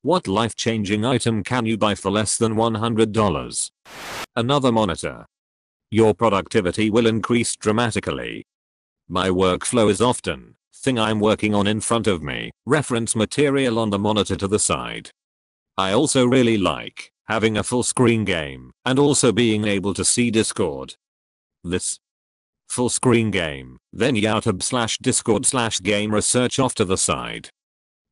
What life-changing item can you buy for less than $100? Another monitor. Your productivity will increase dramatically. My workflow is often thing I'm working on in front of me, reference material on the monitor to the side. I also really like having a full screen game and also being able to see Discord. This full screen game, then YouTube/Discord/game research off to the side.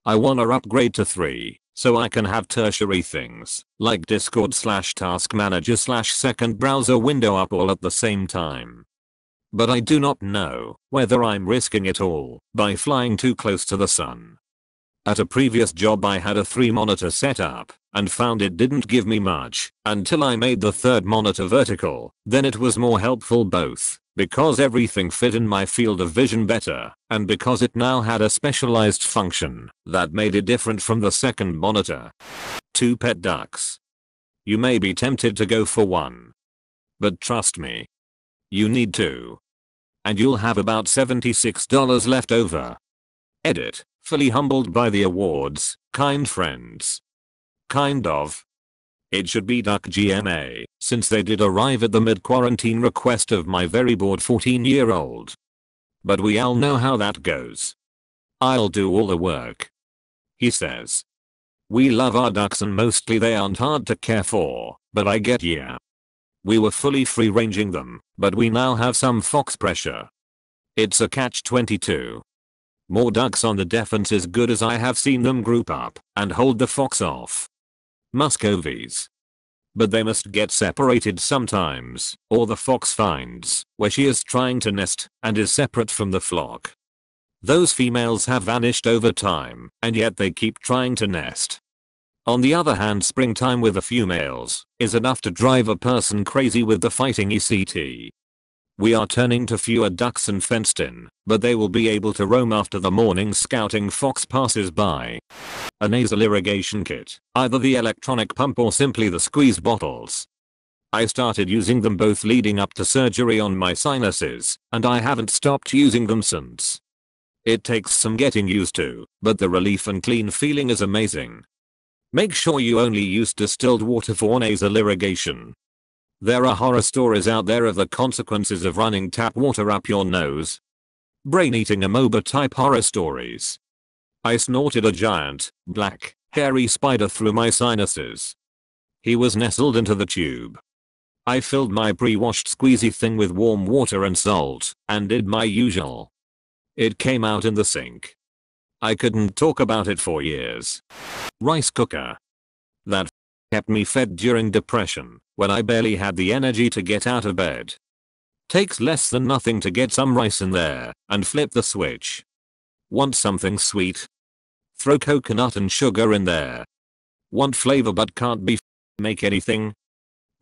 I wanna upgrade to 3 so I can have tertiary things like Discord/task manager/second browser window up all at the same time. But I do not know whether I'm risking it all by flying too close to the sun. At a previous job I had a 3-monitor setup and found it didn't give me much until I made the 3rd monitor vertical. Then it was more helpful both because everything fit in my field of vision better and because it now had a specialized function that made it different from the 2nd monitor. 2 pet ducks. You may be tempted to go for one. But trust me, you need 2. And you'll have about $76 left over. Edit. Fully humbled by the awards, kind friends. Kind of. It should be Duck GMA, since they did arrive at the mid-quarantine request of my very bored 14-year-old. But we all know how that goes. I'll do all the work, he says. We love our ducks and mostly they aren't hard to care for, but I get ya. We were fully free-ranging them, but we now have some fox pressure. It's a catch-22. More ducks on the defense is good as I have seen them group up and hold the fox off. Muscovies. But they must get separated sometimes, or the fox finds where she is trying to nest and is separate from the flock. Those females have vanished over time, and yet they keep trying to nest. On the other hand, springtime with a few males is enough to drive a person crazy with the fighting ECT. We are turning to fewer ducks and fenced in, but they will be able to roam after the morning scouting fox passes by. A nasal irrigation kit, either the electronic pump or simply the squeeze bottles. I started using them both leading up to surgery on my sinuses, and I haven't stopped using them since. It takes some getting used to, but the relief and clean feeling is amazing. Make sure you only use distilled water for nasal irrigation. There are horror stories out there of the consequences of running tap water up your nose. Brain-eating amoeba type horror stories. I snorted a giant, black, hairy spider through my sinuses. He was nestled into the tube. I filled my pre-washed squeezy thing with warm water and salt, and did my usual. It came out in the sink. I couldn't talk about it for years. Rice cooker. That kept me fed during depression, when I barely had the energy to get out of bed. Takes less than nothing to get some rice in there, and flip the switch. Want something sweet? Throw coconut and sugar in there. Want flavor but can't make anything?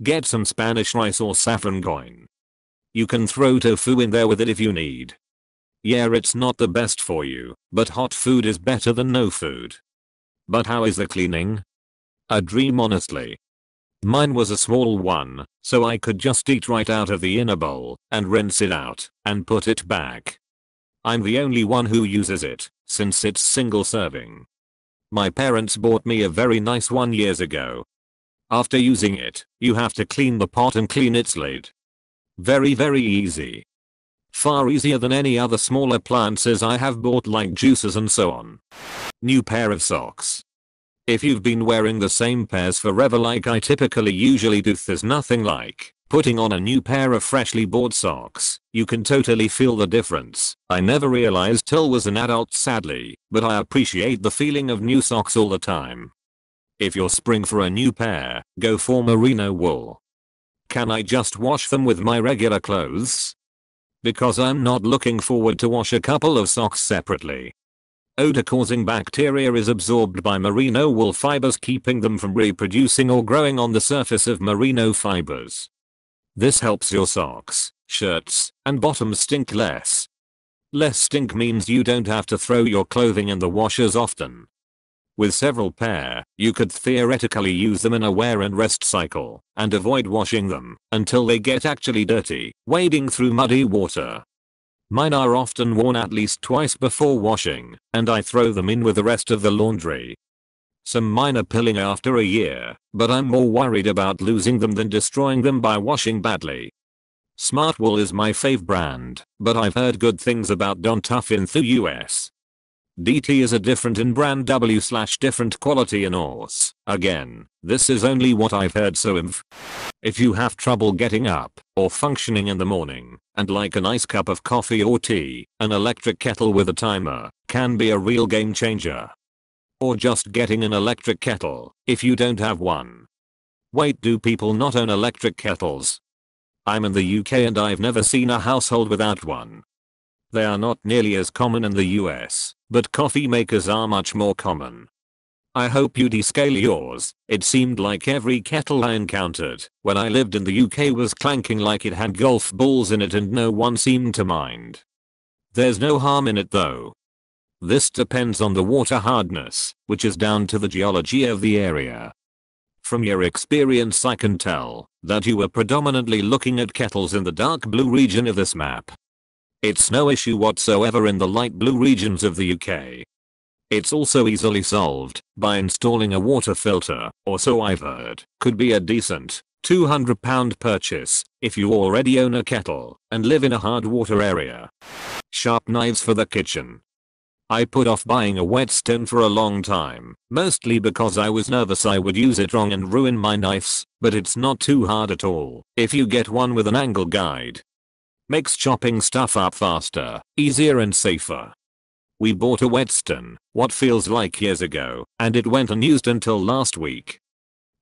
Get some Spanish rice or saffron coin. You can throw tofu in there with it if you need. Yeah, it's not the best for you, but hot food is better than no food. But how is the cleaning? A dream honestly. Mine was a small one, so I could just eat right out of the inner bowl and rinse it out and put it back. I'm the only one who uses it, since it's single serving. My parents bought me a very nice one years ago. After using it, you have to clean the pot and clean its lid. Very easy. Far easier than any other small appliances I have bought like juicers and so on. New pair of socks. If you've been wearing the same pairs forever like I typically usually do, there's nothing like putting on a new pair of freshly bought socks. You can totally feel the difference. I never realized till was an adult sadly, but I appreciate the feeling of new socks all the time. If you're spring for a new pair, go for merino wool. Can I just wash them with my regular clothes? Because I'm not looking forward to wash a couple of socks separately. Odor-causing bacteria is absorbed by merino wool fibers, keeping them from reproducing or growing on the surface of merino fibers. This helps your socks, shirts, and bottoms stink less. Less stink means you don't have to throw your clothing in the washers often. With several pair, you could theoretically use them in a wear and rest cycle and avoid washing them until they get actually dirty, wading through muddy water. Mine are often worn at least twice before washing, and I throw them in with the rest of the laundry. Some minor pilling after a year, but I'm more worried about losing them than destroying them by washing badly. Smartwool is my fave brand, but I've heard good things about Don Tough in the US. DT is a different in brand W/different quality in Aus. Again, this is only what I've heard, so if you have trouble getting up or functioning in the morning and like a nice cup of coffee or tea, an electric kettle with a timer can be a real game changer. Or just getting an electric kettle if you don't have one. Wait, do people not own electric kettles? I'm in the UK and I've never seen a household without one. They are not nearly as common in the US, but coffee makers are much more common. I hope you descale yours. It seemed like every kettle I encountered when I lived in the UK was clanking like it had golf balls in it and no one seemed to mind. There's no harm in it though. This depends on the water hardness, which is down to the geology of the area. From your experience I can tell that you were predominantly looking at kettles in the dark blue region of this map. It's no issue whatsoever in the light blue regions of the UK. It's also easily solved by installing a water filter, or so I've heard. Could be a decent £200 purchase if you already own a kettle and live in a hard water area. Sharp knives for the kitchen. I put off buying a whetstone for a long time, mostly because I was nervous I would use it wrong and ruin my knives, but it's not too hard at all if you get one with an angle guide. Makes chopping stuff up faster, easier and safer. We bought a whetstone, what feels like years ago, and it went unused until last week.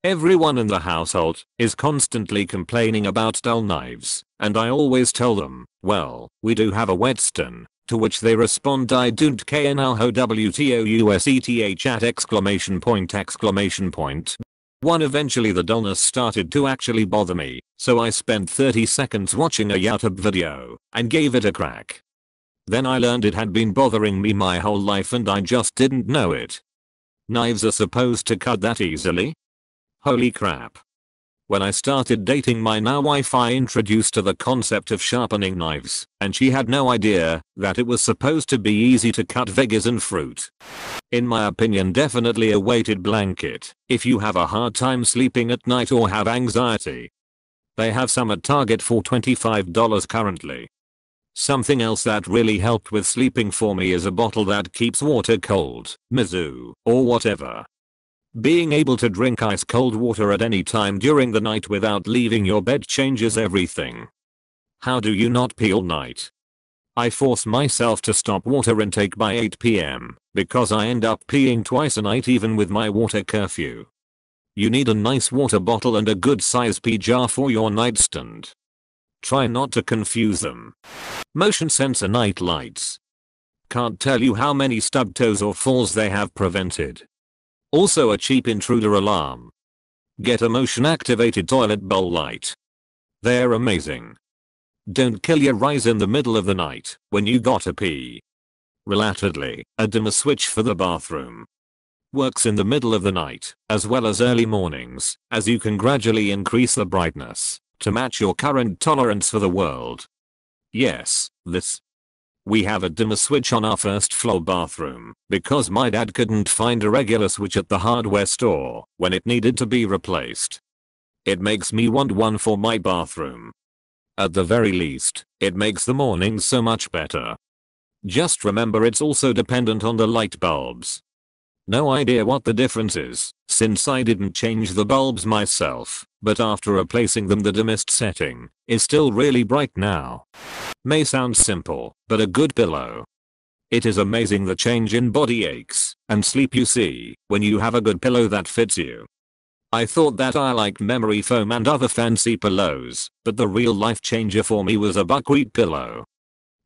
Everyone in the household is constantly complaining about dull knives, and I always tell them, well, we do have a whetstone, to which they respond I don't know how WTOUSETH at exclamation point. One eventually the dullness started to actually bother me, so I spent 30 seconds watching a YouTube video and gave it a crack. Then I learned it had been bothering me my whole life and I just didn't know it. Knives are supposed to cut that easily? Holy crap. When I started dating my now wife I introduced her the concept of sharpening knives, and she had no idea that it was supposed to be easy to cut veggies and fruit. In my opinion definitely a weighted blanket if you have a hard time sleeping at night or have anxiety. They have some at Target for $25 currently. Something else that really helped with sleeping for me is a bottle that keeps water cold, Mizzou, or whatever. Being able to drink ice cold water at any time during the night without leaving your bed changes everything. How do you not pee all night? I force myself to stop water intake by 8 PM because I end up peeing twice a night even with my water curfew. You need a nice water bottle and a good size pee jar for your nightstand. Try not to confuse them. Motion sensor night lights. Can't tell you how many stub toes or falls they have prevented. Also a cheap intruder alarm. Get a motion activated toilet bowl light. They're amazing. Don't kill your eyes in the middle of the night when you gotta pee. Relatedly, a dimmer switch for the bathroom. Works in the middle of the night as well as early mornings, as you can gradually increase the brightness to match your current tolerance for the world. Yes, this. We have a dimmer switch on our first floor bathroom because my dad couldn't find a regular switch at the hardware store when it needed to be replaced. It makes me want one for my bathroom. At the very least, it makes the mornings so much better. Just remember it's also dependent on the light bulbs. No idea what the difference is, since I didn't change the bulbs myself, but after replacing them the dimmest setting is still really bright now. May sound simple, but a good pillow. It is amazing the change in body aches and sleep you see when you have a good pillow that fits you. I thought that I liked memory foam and other fancy pillows, but the real life changer for me was a buckwheat pillow.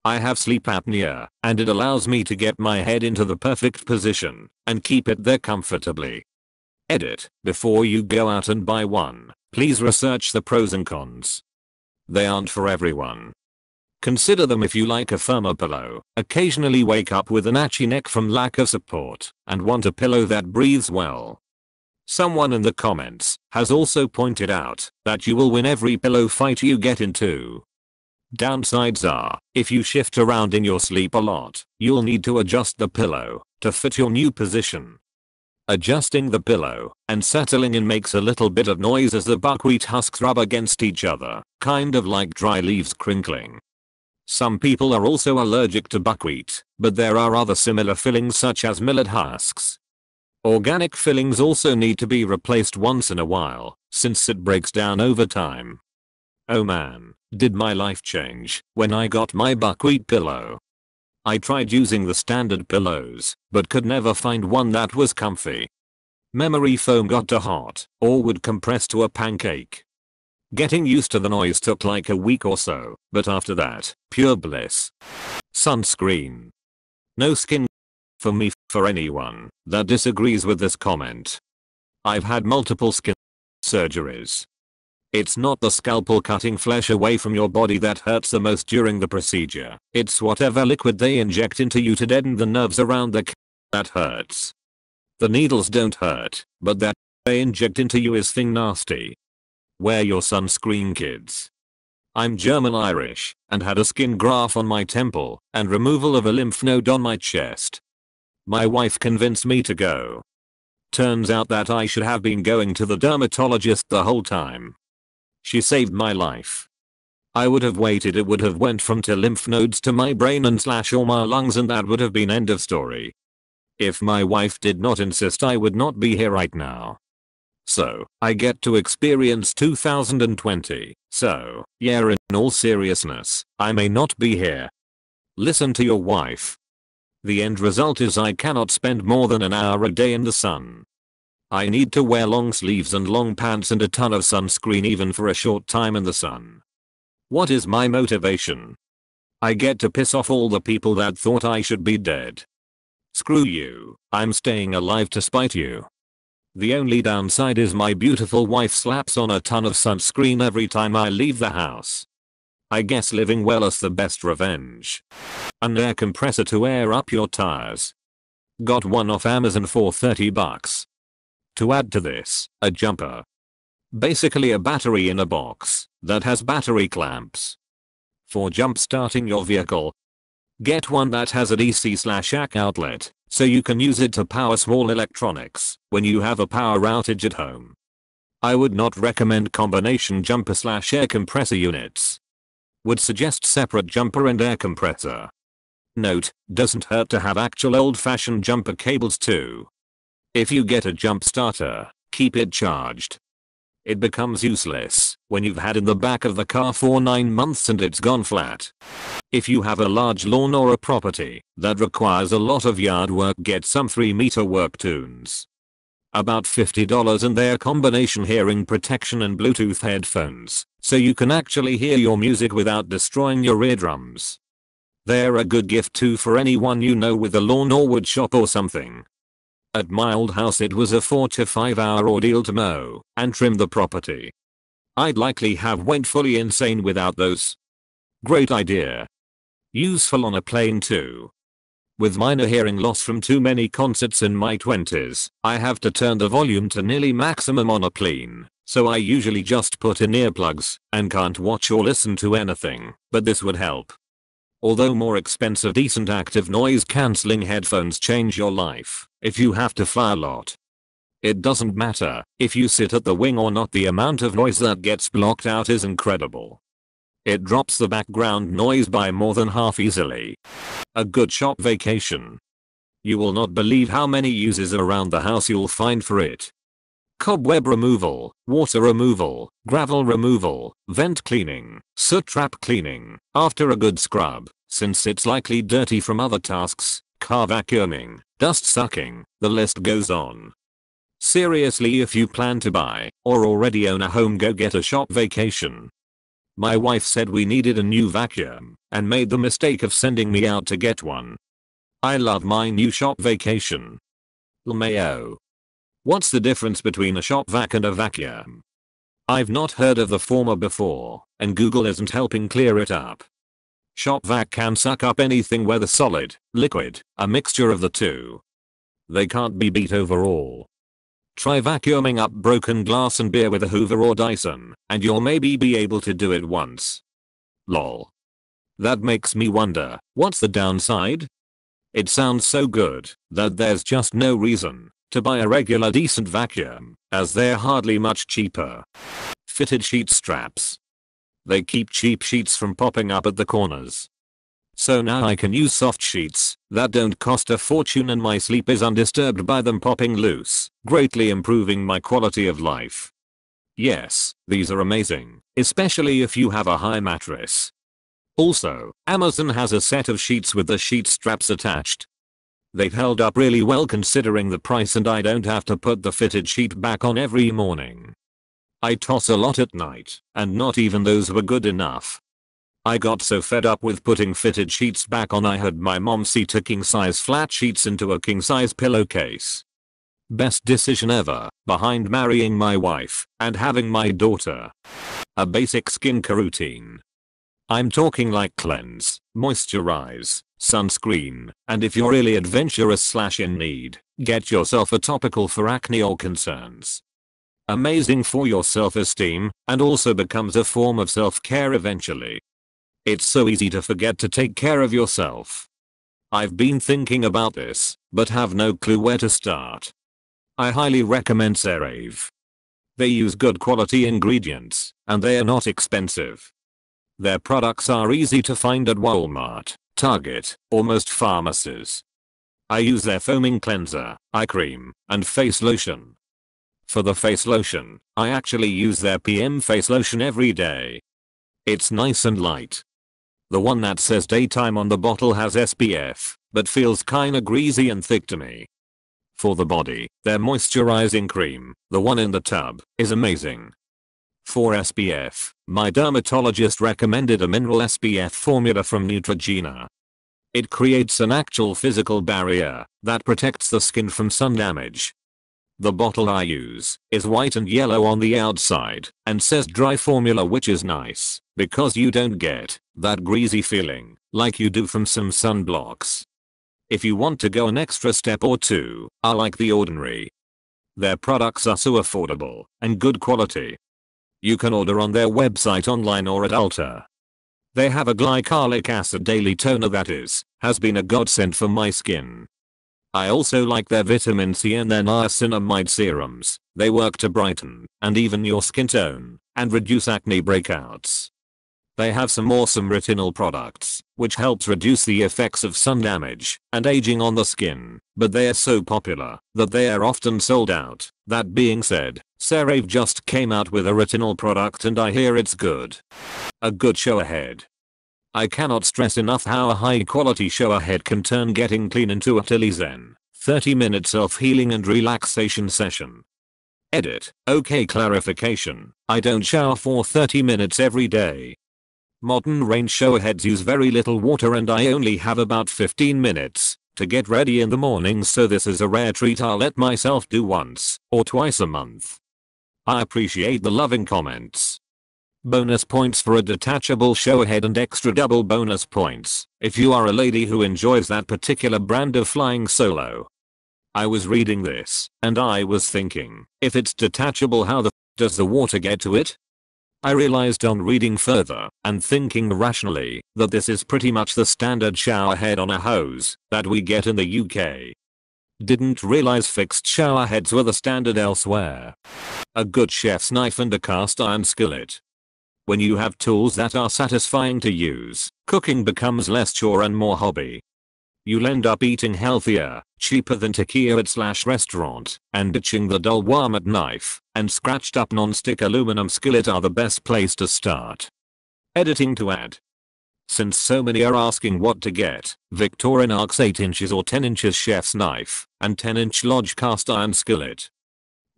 I have sleep apnea, and it allows me to get my head into the perfect position and keep it there comfortably. Edit: before you go out and buy one, please research the pros and cons. They aren't for everyone. Consider them if you like a firmer pillow, occasionally wake up with an itchy neck from lack of support, and want a pillow that breathes well. Someone in the comments has also pointed out that you will win every pillow fight you get into. Downsides are, if you shift around in your sleep a lot, you'll need to adjust the pillow to fit your new position. Adjusting the pillow and settling in makes a little bit of noise as the buckwheat husks rub against each other, kind of like dry leaves crinkling. Some people are also allergic to buckwheat, but there are other similar fillings such as millet husks. Organic fillings also need to be replaced once in a while, since it breaks down over time. Oh man, did my life change when I got my buckwheat pillow. I tried using the standard pillows, but could never find one that was comfy. Memory foam got too hot, or would compress to a pancake. Getting used to the noise took like a week or so, but after that, pure bliss. Sunscreen. No skin for me. For anyone that disagrees with this comment, I've had multiple skin surgeries. It's not the scalpel cutting flesh away from your body that hurts the most during the procedure. It's whatever liquid they inject into you to deaden the nerves around the that hurts. The needles don't hurt, but that they inject into you is thing nasty. Wear your sunscreen, kids. I'm German Irish and had a skin graft on my temple and removal of a lymph node on my chest. My wife convinced me to go. Turns out that I should have been going to the dermatologist the whole time. She saved my life. I would have waited, it would have went from to lymph nodes to my brain and / all my lungs, and that would have been end of story. If my wife did not insist, I would not be here right now. So, I get to experience 2020, so, yeah, in all seriousness, I may not be here. Listen to your wife. The end result is I cannot spend more than an hour a day in the sun. I need to wear long sleeves and long pants and a ton of sunscreen even for a short time in the sun. What is my motivation? I get to piss off all the people that thought I should be dead. Screw you, I'm staying alive to spite you. The only downside is my beautiful wife slaps on a ton of sunscreen every time I leave the house. I guess living well is the best revenge. An air compressor to air up your tires. Got one off Amazon for $30. To add to this, a jumper. Basically a battery in a box that has battery clamps. For jump starting your vehicle, get one that has a DC/AC outlet so you can use it to power small electronics when you have a power outage at home. I would not recommend combination jumper/air compressor units. Would suggest separate jumper and air compressor. Note, doesn't hurt to have actual old-fashioned jumper cables too. If you get a jump starter, keep it charged. It becomes useless when you've had in the back of the car for 9 months and it's gone flat. If you have a large lawn or a property that requires a lot of yard work, get some 3-meter work tunes. About $50 and their combination hearing protection and Bluetooth headphones, so you can actually hear your music without destroying your eardrums. They're a good gift too for anyone you know with a lawn or wood shop or something. At my old house it was a 4 to 5 hour ordeal to mow and trim the property. I'd likely have went fully insane without those. Great idea. Useful on a plane too. With minor hearing loss from too many concerts in my 20s, I have to turn the volume to nearly maximum on a plane, so I usually just put in earplugs and can't watch or listen to anything, but this would help. Although more expensive, decent active noise cancelling headphones change your life if you have to fly a lot. It doesn't matter if you sit at the wing or not, the amount of noise that gets blocked out is incredible. It drops the background noise by more than half easily. A good shop vacation. You will not believe how many uses around the house you'll find for it. Cobweb removal, water removal, gravel removal, vent cleaning, soot trap cleaning, after a good scrub, since it's likely dirty from other tasks, car vacuuming, dust sucking, the list goes on. Seriously, if you plan to buy or already own a home, go get a shop vacation. My wife said we needed a new vacuum and made the mistake of sending me out to get one. I love my new shop vacation. LMAO. What's the difference between a shop vac and a vacuum? I've not heard of the former before, and Google isn't helping clear it up. Shop vac can suck up anything, whether solid, liquid, a mixture of the two. They can't be beat overall. Try vacuuming up broken glass and beer with a Hoover or Dyson, and you'll maybe be able to do it once. Lol. That makes me wonder, what's the downside? It sounds so good that there's just no reason to buy a regular decent vacuum, as they're hardly much cheaper. Fitted sheet straps. They keep cheap sheets from popping up at the corners. So now I can use soft sheets that don't cost a fortune and my sleep is undisturbed by them popping loose, greatly improving my quality of life. Yes, these are amazing, especially if you have a high mattress. Also, Amazon has a set of sheets with the sheet straps attached. They've held up really well considering the price and I don't have to put the fitted sheet back on every morning. I toss a lot at night, and not even those were good enough. I got so fed up with putting fitted sheets back on I had my mom seat a king size flat sheets into a king size pillowcase. Best decision ever, behind marrying my wife and having my daughter. A basic skincare routine. I'm talking like cleanse, moisturize, sunscreen, and if you're really adventurous / in need, get yourself a topical for acne or concerns. Amazing for your self-esteem and also becomes a form of self-care eventually. It's so easy to forget to take care of yourself. I've been thinking about this, but have no clue where to start. I highly recommend CeraVe. They use good quality ingredients, and they are not expensive. Their products are easy to find at Walmart, Target, or most pharmacies. I use their foaming cleanser, eye cream, and face lotion. For the face lotion, I actually use their PM face lotion every day. It's nice and light. The one that says daytime on the bottle has SPF, but feels kinda greasy and thick to me. For the body, their moisturizing cream, the one in the tub, is amazing. For SPF, my dermatologist recommended a mineral SPF formula from Neutrogena. It creates an actual physical barrier that protects the skin from sun damage. The bottle I use is white and yellow on the outside and says dry formula, which is nice because you don't get that greasy feeling like you do from some sunblocks. If you want to go an extra step or two, I like The Ordinary. Their products are so affordable and good quality. You can order on their website, online, or at Ulta. They have a glycolic acid daily toner that has been a godsend for my skin. I also like their vitamin C and their niacinamide serums. They work to brighten and even your skin tone and reduce acne breakouts. They have some awesome retinol products, which helps reduce the effects of sun damage and aging on the skin, but they are so popular that they are often sold out. That being said, CeraVe just came out with a retinol product and I hear it's good. A good shower head. I cannot stress enough how a high quality shower head can turn getting clean into a totally zen, 30-minute self-healing and relaxation session. Edit. Okay, clarification. I don't shower for 30 minutes every day. Modern range shower heads use very little water and I only have about 15 minutes to get ready in the morning, so this is a rare treat I'll let myself do once or twice a month. I appreciate the loving comments. Bonus points for a detachable shower head and extra double bonus points if you are a lady who enjoys that particular brand of flying solo. I was reading this and I was thinking, if it's detachable, how the does the water get to it? I realized on reading further and thinking rationally that this is pretty much the standard shower head on a hose that we get in the UK. Didn't realize fixed shower heads were the standard elsewhere. A good chef's knife and a cast iron skillet. When you have tools that are satisfying to use, cooking becomes less chore and more hobby. You'll end up eating healthier, cheaper than takeout at restaurant, and ditching the dull Walmart knife and scratched up non-stick aluminum skillet are the best place to start. Editing to add. Since so many are asking what to get, Victorinox 8 inches or 10 inches chef's knife and 10-inch Lodge cast iron skillet.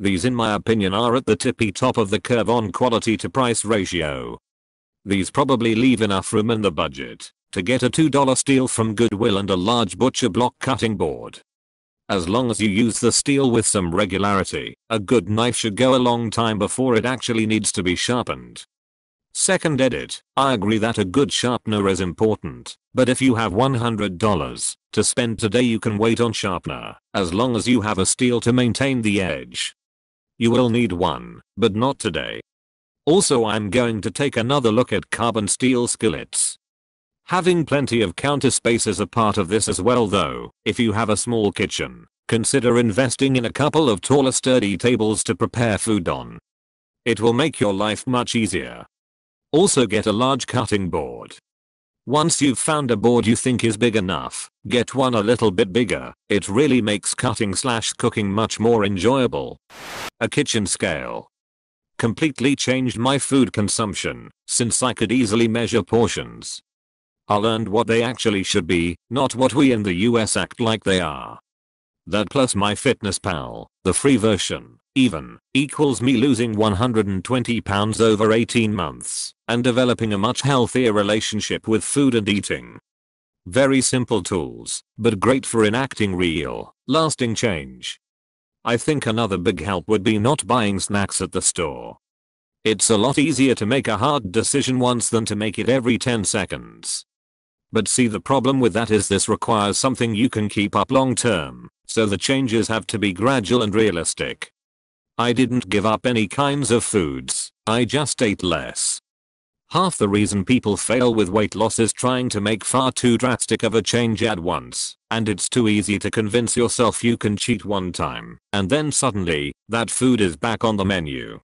These in my opinion are at the tippy top of the curve on quality to price ratio. These probably leave enough room in the budget to get a $2 steel from Goodwill and a large butcher block cutting board. As long as you use the steel with some regularity, a good knife should go a long time before it actually needs to be sharpened. Second edit, I agree that a good sharpener is important, but if you have $100 to spend today you can wait on sharpener, as long as you have a steel to maintain the edge. You will need one, but not today. Also, I'm going to take another look at carbon steel skillets. Having plenty of counter space is a part of this as well though. If you have a small kitchen, Consider investing in a couple of taller sturdy tables to prepare food on. It will make your life much easier. Also get a large cutting board. Once you've found a board you think is big enough, get one a little bit bigger. It really makes cutting/cooking much more enjoyable. A kitchen scale. Completely changed my food consumption, since I could easily measure portions. I learned what they actually should be, not what we in the US act like they are. That plus MyFitnessPal, the free version, even, equals me losing 120 pounds over 18 months, and developing a much healthier relationship with food and eating. Very simple tools, but great for enacting real, lasting change. I think another big help would be not buying snacks at the store. It's a lot easier to make a hard decision once than to make it every 10 seconds. But see, the problem with that is this requires something you can keep up long term, so the changes have to be gradual and realistic. I didn't give up any kinds of foods, I just ate less. Half the reason people fail with weight loss is trying to make far too drastic of a change at once, and it's too easy to convince yourself you can cheat one time, and then suddenly, that food is back on the menu.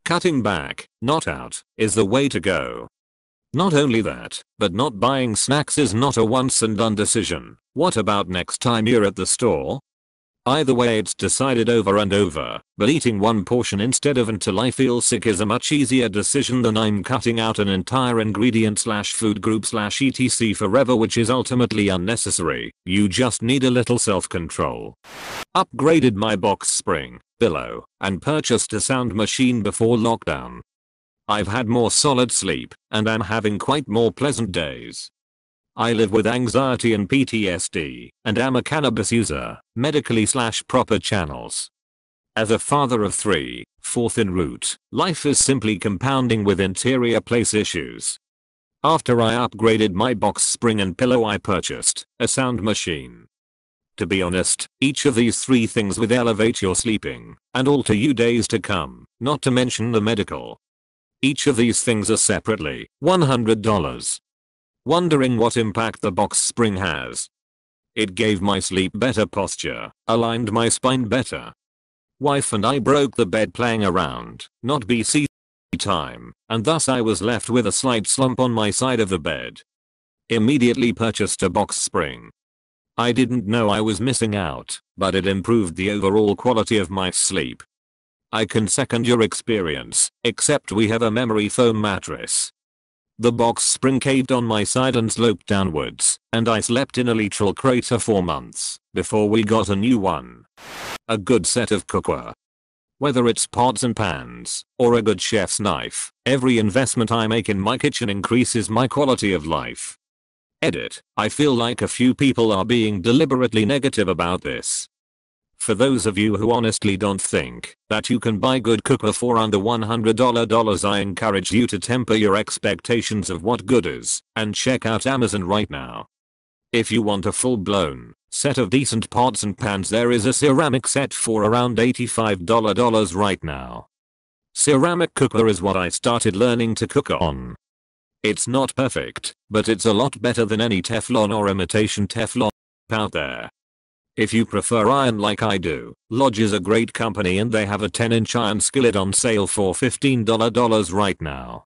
Cutting back, not out, is the way to go. Not only that, but not buying snacks is not a once and done decision. What about next time you're at the store? Either way it's decided over and over, but eating one portion instead of until I feel sick is a much easier decision than I'm cutting out an entire ingredient/food group/etc forever, which is ultimately unnecessary. You just need a little self-control. Upgraded my box spring, pillow, and purchased a sound machine before lockdown. I've had more solid sleep, and I'm having quite more pleasant days. I live with anxiety and PTSD, and am a cannabis user, medically/proper channels. As a father of 3, fourth en route, life is simply compounding with interior place issues. After I upgraded my box spring and pillow I purchased a sound machine. To be honest, each of these 3 things will elevate your sleeping, and alter you days to come, not to mention the medical. Each of these things are separately $100. Wondering what impact the box spring has? It gave my sleep better posture, aligned my spine better. Wife and I broke the bed playing around, not BC time, and thus I was left with a slight slump on my side of the bed. Immediately purchased a box spring. I didn't know I was missing out, but it improved the overall quality of my sleep. I can second your experience, except we have a memory foam mattress. The box spring caved on my side and sloped downwards, and I slept in a literal crater for months before we got a new one. A good set of cookware. Whether it's pots and pans, or a good chef's knife, every investment I make in my kitchen increases my quality of life. Edit. I feel like a few people are being deliberately negative about this. For those of you who honestly don't think that you can buy good cookware for under $100, I encourage you to temper your expectations of what good is and check out Amazon right now. If you want a full-blown set of decent pots and pans, there is a ceramic set for around $85 right now. Ceramic cookware is what I started learning to cook on. It's not perfect, but it's a lot better than any Teflon or imitation Teflon out there. If you prefer iron like I do, Lodge is a great company and they have a 10-inch iron skillet on sale for $15 right now.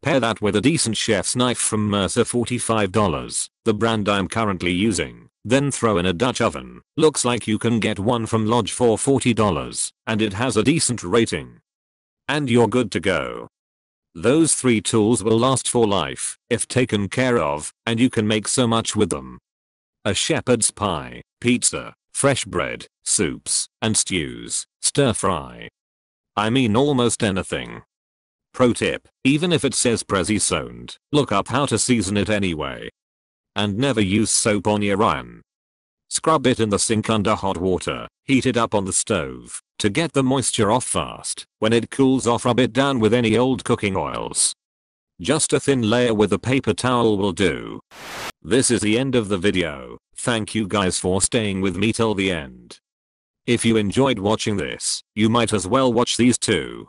Pair that with a decent chef's knife from Mercer, $45, the brand I'm currently using, then throw in a Dutch oven. Looks like you can get one from Lodge for $40, and it has a decent rating. And you're good to go. Those 3 tools will last for life if taken care of, and you can make so much with them. A shepherd's pie, pizza, fresh bread, soups, and stews, stir fry. I mean almost anything. Pro tip, even if it says Prezi-soned, look up how to season it anyway. And never use soap on your iron. Scrub it in the sink under hot water, heat it up on the stove, to get the moisture off fast. When it cools off, rub it down with any old cooking oils. Just a thin layer with a paper towel will do. This is the end of the video. Thank you guys for staying with me till the end. If you enjoyed watching this, you might as well watch these too.